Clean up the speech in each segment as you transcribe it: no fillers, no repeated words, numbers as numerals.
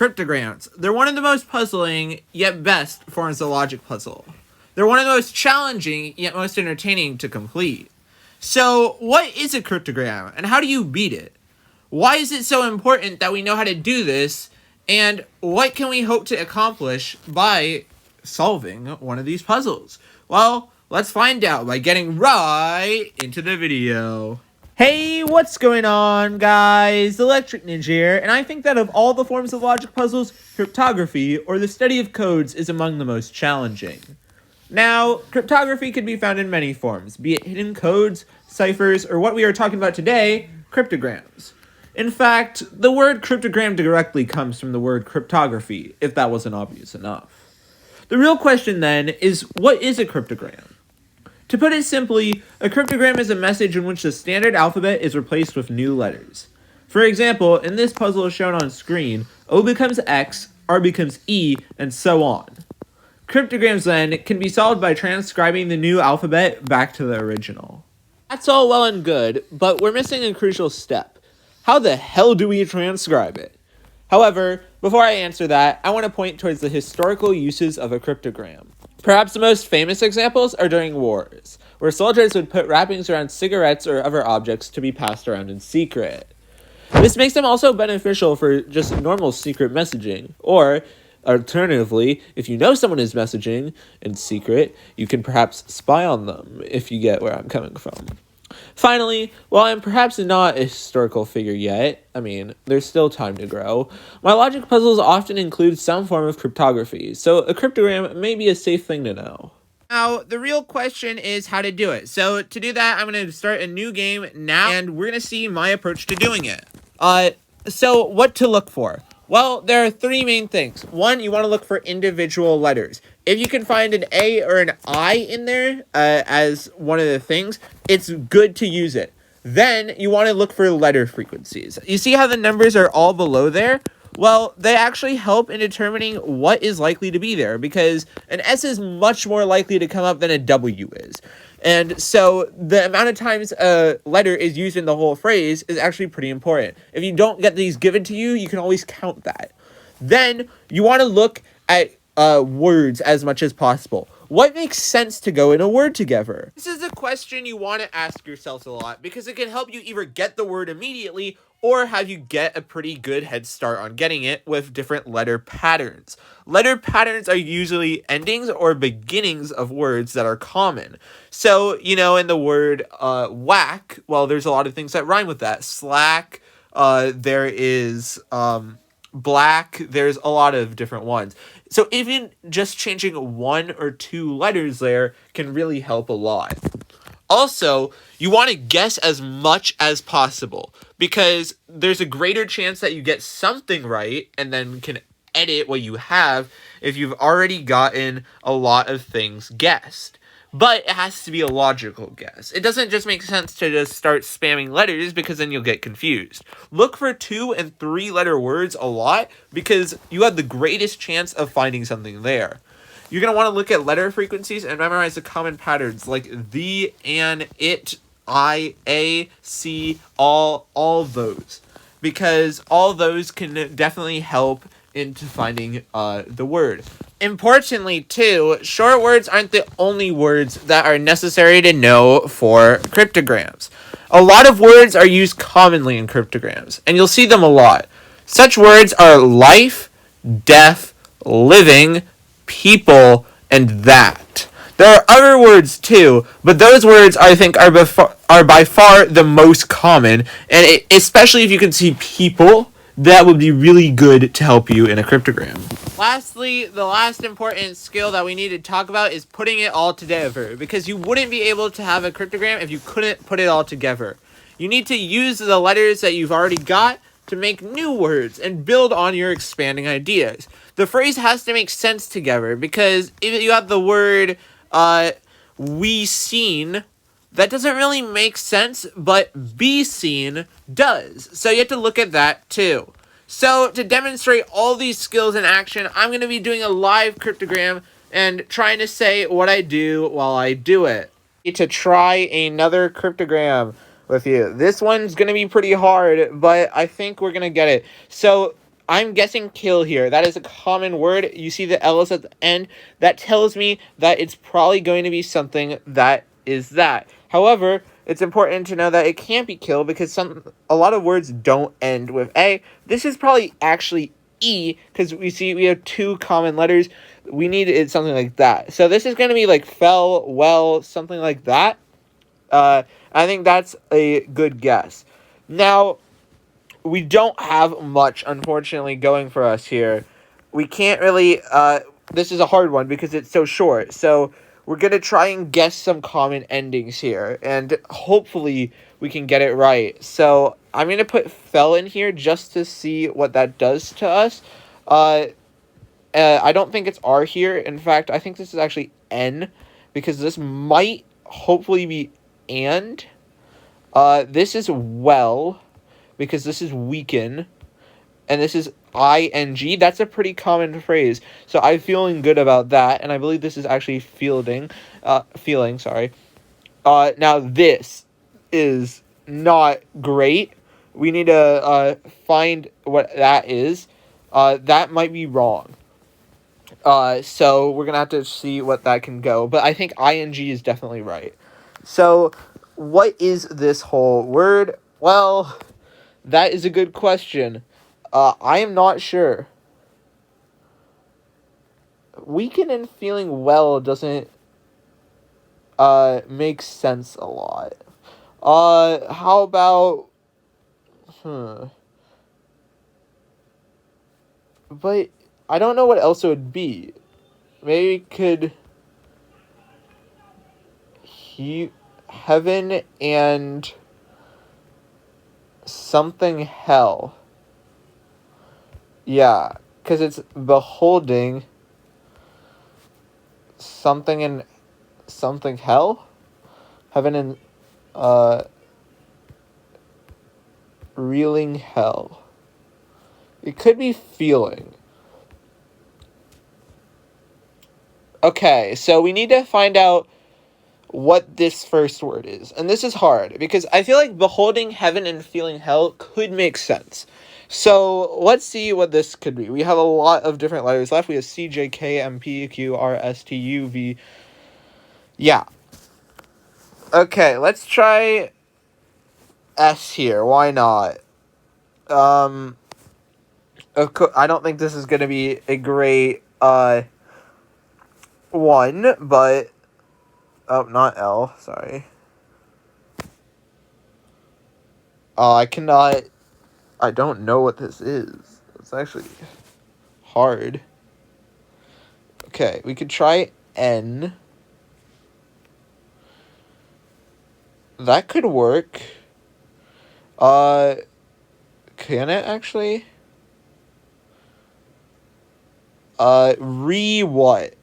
Cryptograms. They're one of the most puzzling, yet best forms of logic puzzle. They're one of the most challenging, yet most entertaining to complete. So, what is a cryptogram, and how do you beat it? Why is it so important that we know how to do this, and what can we hope to accomplish by solving one of these puzzles? Well, let's find out by getting right into the video. Hey, what's going on, guys? Electric Ninja here, and I think that of all the forms of logic puzzles, cryptography, or the study of codes, is among the most challenging. Now, cryptography can be found in many forms, be it hidden codes, ciphers, or what we are talking about today, cryptograms. In fact, the word cryptogram directly comes from the word cryptography, if that wasn't obvious enough. The real question then is, what is a cryptogram? To put it simply, a cryptogram is a message in which the standard alphabet is replaced with new letters. For example, in this puzzle shown on screen, O becomes X, R becomes E, and so on. Cryptograms then can be solved by transcribing the new alphabet back to the original. That's all well and good, but we're missing a crucial step. How the hell do we transcribe it? However, before I answer that, I want to point towards the historical uses of a cryptogram. Perhaps the most famous examples are during wars, where soldiers would put wrappings around cigarettes or other objects to be passed around in secret. This makes them also beneficial for just normal secret messaging, or alternatively, if you know someone is messaging in secret, you can perhaps spy on them, if you get where I'm coming from. Finally, while I'm perhaps not a historical figure yet, there's still time to grow, my logic puzzles often include some form of cryptography, so a cryptogram may be a safe thing to know. Now, the real question is how to do it. So to do that, I'm going to start a new game now, and we're going to see my approach to doing it. So what to look for? Well, there are three main things. One, you want to look for individual letters. If you can find an A or an I in there as one of the things, it's good to use it. Then you want to look for letter frequencies. You see how the numbers are all below there? Well, they actually help in determining what is likely to be there, because an S is much more likely to come up than a W is. And so the amount of times a letter is used in the whole phrase is actually pretty important. If you don't get these given to you, you can always count that. Then you want to look at words as much as possible. What makes sense to go in a word together? This is a question you want to ask yourself a lot, because it can help you either get the word immediately or have you get a pretty good head start on getting it with different letter patterns. Letter patterns are usually endings or beginnings of words that are common. So, in the word whack, well, there's a lot of things that rhyme with that. Slack, there is black, there's a lot of different ones. So even just changing one or two letters there can really help a lot. Also, you want to guess as much as possible, because there's a greater chance that you get something right and then can edit what you have if you've already gotten a lot of things guessed. But it has to be a logical guess. It doesn't just make sense to just start spamming letters, because then you'll get confused. Look for 2 and 3 letter words a lot, because you have the greatest chance of finding something there. You're going to want to look at letter frequencies and memorize the common patterns like the, an, it, I, a, c, all those. Because all those can definitely help into finding the word. Importantly, too, short words aren't the only words that are necessary to know for cryptograms. A lot of words are used commonly in cryptograms, and you'll see them a lot. Such words are life, death, living, people, and that. There are other words too, but those words I think are by far the most common, and especially if you can see people, that would be really good to help you in a cryptogram. Lastly, the last important skill that we need to talk about is putting it all together, because you wouldn't be able to have a cryptogram if you couldn't put it all together. You need to use the letters that you've already got to make new words and build on your expanding ideas. The phrase has to make sense together, because if you have the word we seen, that doesn't really make sense, but be seen does. So you have to look at that too. So to demonstrate all these skills in action, I'm going to be doing a live cryptogram and trying to say what I do while I do it. To try another cryptogram with you. This one's going to be pretty hard, but I think we're going to get it. So I'm guessing kill here. That is a common word. You see the L's at the end. That tells me that it's probably going to be something that is that. However, it's important to know that it can't be kill because a lot of words don't end with A. This is probably actually E because we have two common letters. We need it something like that. So this is going to be like fell, well, something like that. I think that's a good guess. Now, we don't have much, unfortunately, going for us here. We can't really, this is a hard one because it's so short. So we're going to try and guess some common endings here. And hopefully we can get it right. So I'm going to put fell in here just to see what that does to us. I don't think it's R here. In fact, I think this is actually N. Because this might hopefully be and. This is well. Because this is weaken, and this is ing. That's a pretty common phrase, so I'm feeling good about that, and I believe this is actually feeling, sorry. Now this is not great. We need to find what that is. That might be wrong. So we're gonna have to see what that can go, but I think ing is definitely right. So, what is this whole word? Well, that is a good question. I am not sure. Weaken and feeling well doesn't make sense a lot. How about But I don't know what else it would be. Maybe could heaven and something hell. Yeah, because it's beholding something in something hell? Heaven and reeling hell. It could be feeling. Okay, so we need to find out what this first word is. And this is hard because I feel like beholding heaven and feeling hell could make sense. So let's see what this could be. We have a lot of different letters left. We have C, J, K, M, P, Q, R, S, T, U, V. Yeah. Okay, let's try S here. Why not? Of course, I don't think this is going to be a great one, but oh, not L, sorry. I don't know what this is. It's actually hard. Okay, we could try N. That could work. Can it actually? What?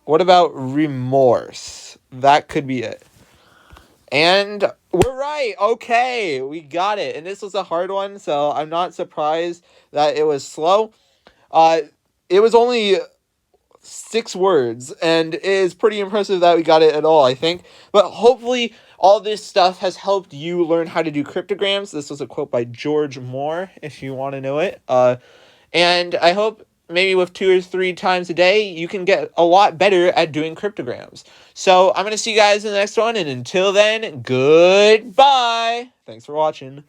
What about remorse? That could be it. And we're right. Okay, we got it. And this was a hard one, so I'm not surprised that it was slow. It was only 6 words, and it is pretty impressive that we got it at all, I think. But hopefully all this stuff has helped you learn how to do cryptograms. This was a quote by George Moore, if you want to know it. And I hope maybe with 2 or 3 times a day, you can get a lot better at doing cryptograms. So I'm going to see you guys in the next one, and until then, goodbye. Thanks for watching.